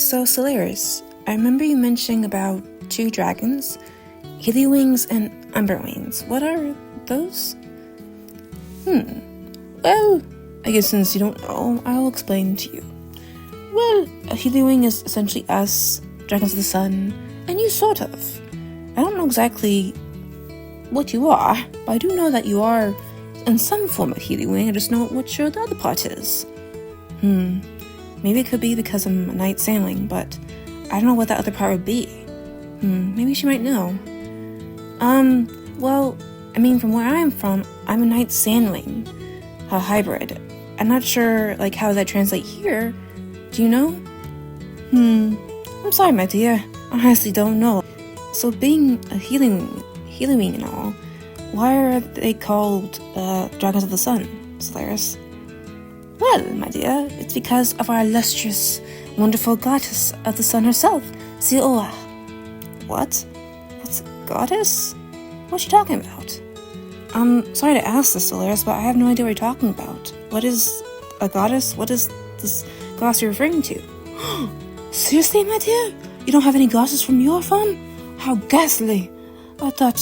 So, Solaris, I remember you mentioning about two dragons, Heliwings and Umberwings. What are those? Well, I guess since you don't know, I'll explain to you. Well, a Heliwing is essentially us, dragons of the sun, and you sort of. I don't know exactly what you are, but I do know that you are in some form of Heliwing. I just know what sure the other part is. Maybe it could be because I'm a Night Sandling, but I don't know what that other part would be. Maybe she might know. Well, I mean, from where I'm from, I'm a Night Sandling, a hybrid. I'm not sure, how that translates here. Do you know? I'm sorry, my dear. I honestly don't know. So being a Heliwing and all, why are they called, Dragons of the Sun, Solaris? Well, my dear, it's because of our illustrious, wonderful goddess of the sun herself, Sioa. What? What's a goddess? What's she talking about? I'm sorry to ask this, Solaris, but I have no idea what you're talking about. What is a goddess? What is this goddess you're referring to? Seriously, my dear? You don't have any goddesses from your farm? How ghastly! I thought,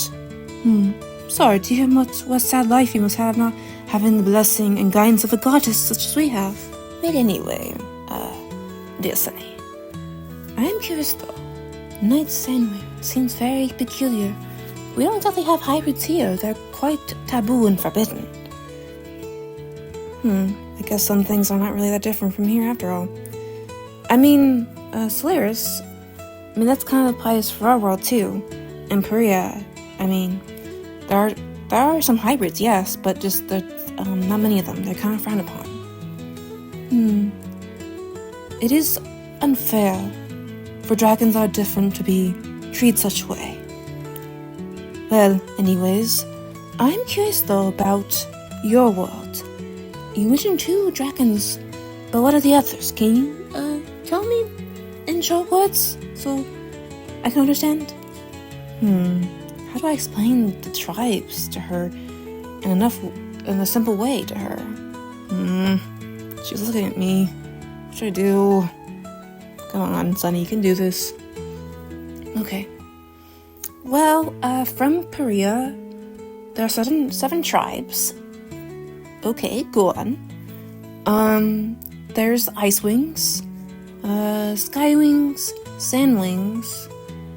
sorry to hear what sad life you must have not having the blessing and guidance of a goddess such as we have. But anyway, dear Sunny, I am curious though. Night Sandwing seems very peculiar. We don't exactly have hybrids here. They're quite taboo and forbidden. I guess some things are not really that different from here after all. I mean, Solaris, that kind of applies for our world too. In Korea, there are some hybrids, yes, but just not many of them. They're kind of frowned upon. It is unfair for dragons that are different to be treated such a way. Well, anyways, I'm curious though about your world. You mentioned two dragons, but what are the others? Can you tell me in short words so I can understand? How do I explain the tribes to her in a simple way to her? She's looking at me. What should I do? Come on, Sunny, you can do this. Okay. Well, from Korea, there are seven tribes. Okay, go on. There's Icewings, Skywings, Sandwings,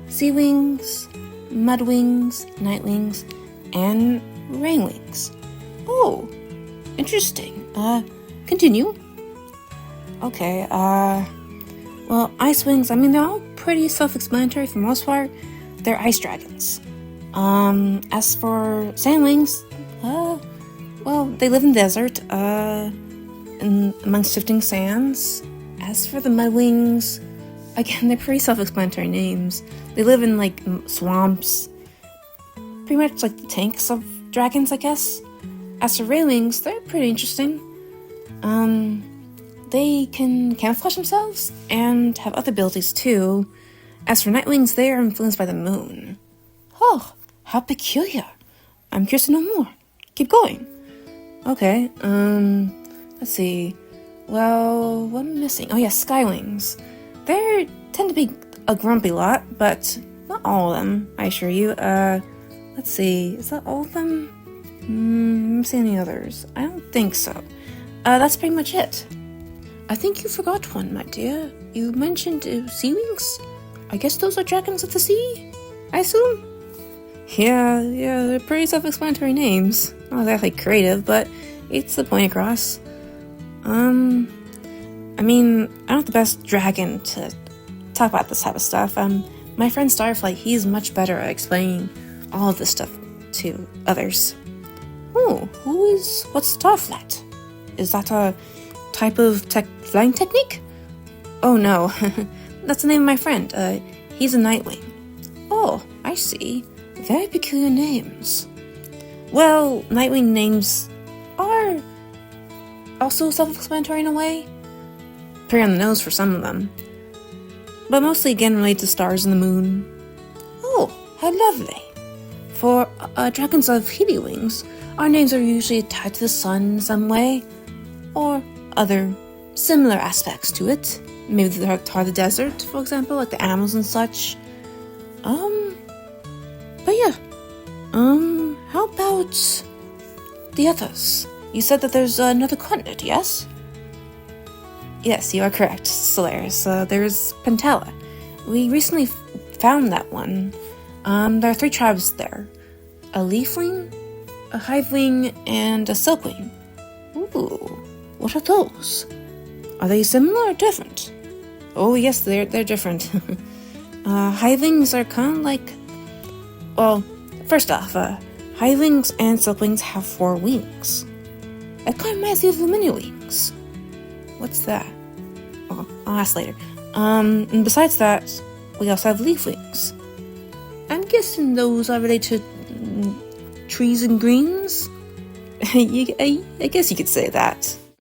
Seawings, Mudwings, Nightwings, and Rainwings. Oh, interesting. Continue. Okay, well, Icewings, they're all pretty self-explanatory for the most part. They're ice dragons. As for Sandwings, well, they live in the desert, amongst shifting sands. As for the Mudwings, again, they're pretty self-explanatory names. They live in, swamps. Pretty much like the tanks of dragons, I guess. As for Railwings, they're pretty interesting. They can camouflage themselves and have other abilities too. As for Nightwings, they are influenced by the moon. Oh, how peculiar. I'm curious to know more. Keep going. Okay, let's see. Well, what am I missing? Oh yeah, Skywings. They tend to be a grumpy lot, but not all of them, I assure you. Let's see. Is that all of them? Let me see any others. I don't think so. That's pretty much it. I think you forgot one, my dear. You mentioned Seawings? I guess those are dragons of the sea, I assume? Yeah, they're pretty self-explanatory names. Not exactly creative, but it's the point across. I'm not the best dragon to talk about this type of stuff. My friend Starflight, he's much better at explaining all of this stuff to others. Oh, what's Starflight? Is that a type of flying technique? Oh no, that's the name of my friend. He's a Nightwing. Oh, I see. Very peculiar names. Well, Nightwing names are also self-explanatory in a way. Pretty on the nose for some of them. But mostly again related to stars and the moon. Oh, how lovely. For dragons of Heliwings, our names are usually tied to the sun in some way, or other similar aspects to it. Maybe the tar of the desert, for example, like the animals and such. But yeah. How about the others? You said that there's another continent, yes? Yes, you are correct, Solaris. There's Pentala. We recently found that one. There are 3 tribes there. A leafwing, a hivewing, and a silkwing. Ooh, what are those? Are they similar or different? Oh yes, they're different. Hivewings are kind of like... Well, first off, hivewings and silkwings have 4 wings. It kind of reminds me of the mini wings. What's that? Oh, I'll ask later. And besides that, we also have leafwings. I'm guessing those are related to trees and greens? I guess you could say that.